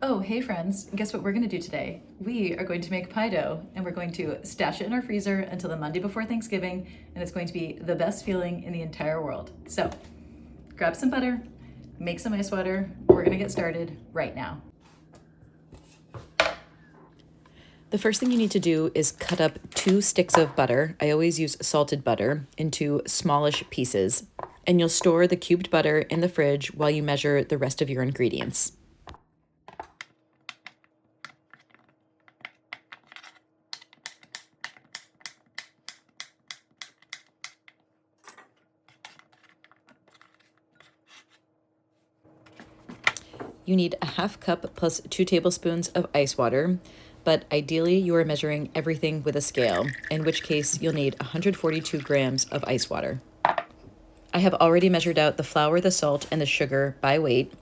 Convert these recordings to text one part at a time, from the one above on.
Oh, hey friends, guess what we're gonna do today? We are going to make pie dough and we're going to stash it in our freezer until the Monday before Thanksgiving, and it's going to be the best feeling in the entire world. So, grab some butter, make some ice water. We're gonna get started right now. The first thing you need to do is cut up 2 sticks of butter. I always use salted butter into smallish pieces, and you'll store the cubed butter in the fridge while you measure the rest of your ingredients. You need a half cup plus 2 tablespoons of ice water, but ideally you are measuring everything with a scale, in which case you'll need 142 grams of ice water. I have already measured out the flour, the salt, and the sugar by weight.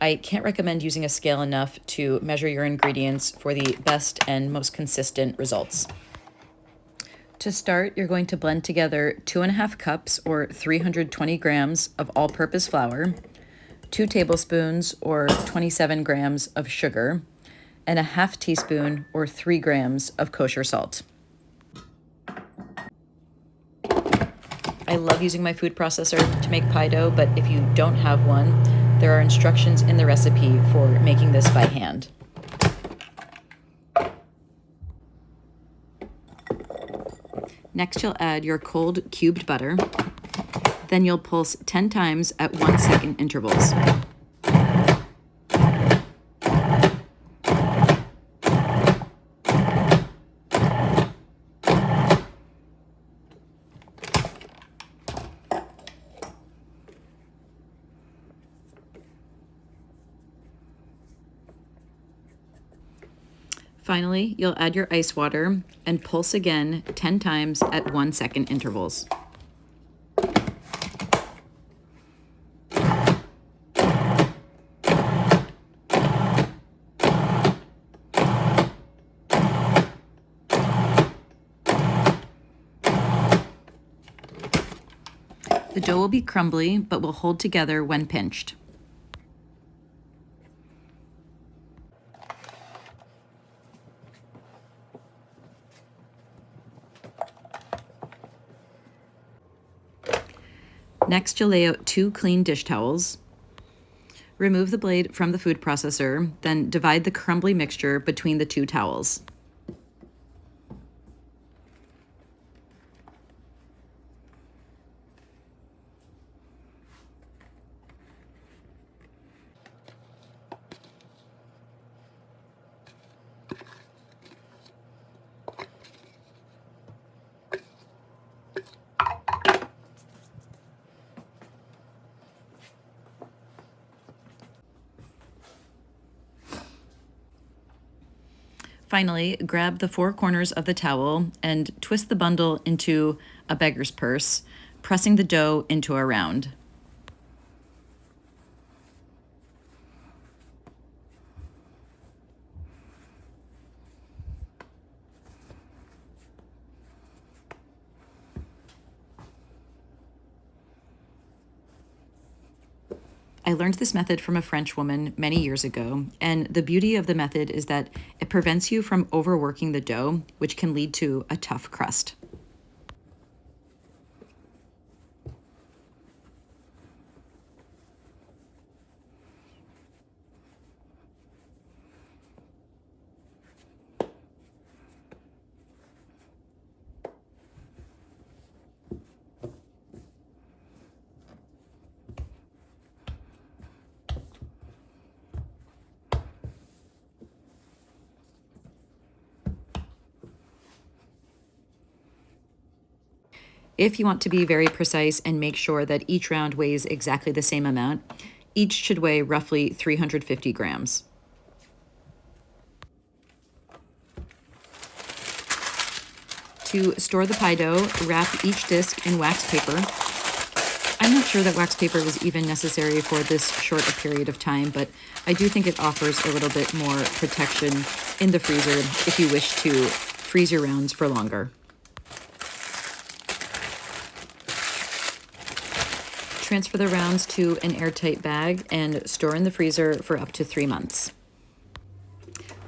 I can't recommend using a scale enough to measure your ingredients for the best and most consistent results. To start, you're going to blend together 2.5 cups or 320 grams of all-purpose flour, 2 tablespoons or 27 grams of sugar, and a half teaspoon or 3 grams of kosher salt. I love using my food processor to make pie dough, but if you don't have one, there are instructions in the recipe for making this by hand. Next, you'll add your cold cubed butter. Then you'll pulse 10 times at 1 second intervals. Finally, you'll add your ice water and pulse again 10 times at 1 second intervals. The dough will be crumbly, but will hold together when pinched. Next, you'll lay out 2 clean dish towels. Remove the blade from the food processor, then divide the crumbly mixture between the 2 towels. Finally, grab the 4 corners of the towel and twist the bundle into a beggar's purse, pressing the dough into a round. I learned this method from a French woman many years ago, and the beauty of the method is that it prevents you from overworking the dough, which can lead to a tough crust. If you want to be very precise and make sure that each round weighs exactly the same amount, each should weigh roughly 350 grams. To store the pie dough, wrap each disc in wax paper. I'm not sure that wax paper was even necessary for this short a period of time, but I do think it offers a little bit more protection in the freezer if you wish to freeze your rounds for longer. Transfer the rounds to an airtight bag and store in the freezer for up to 3 months.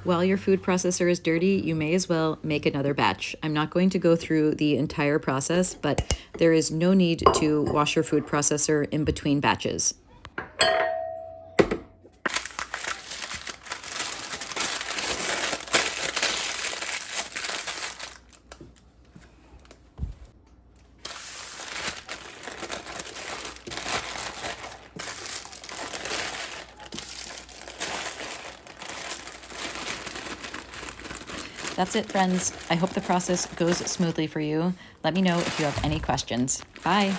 While your food processor is dirty, you may as well make another batch. I'm not going to go through the entire process, but there is no need to wash your food processor in between batches. That's it, friends. I hope the process goes smoothly for you. Let me know if you have any questions. Bye.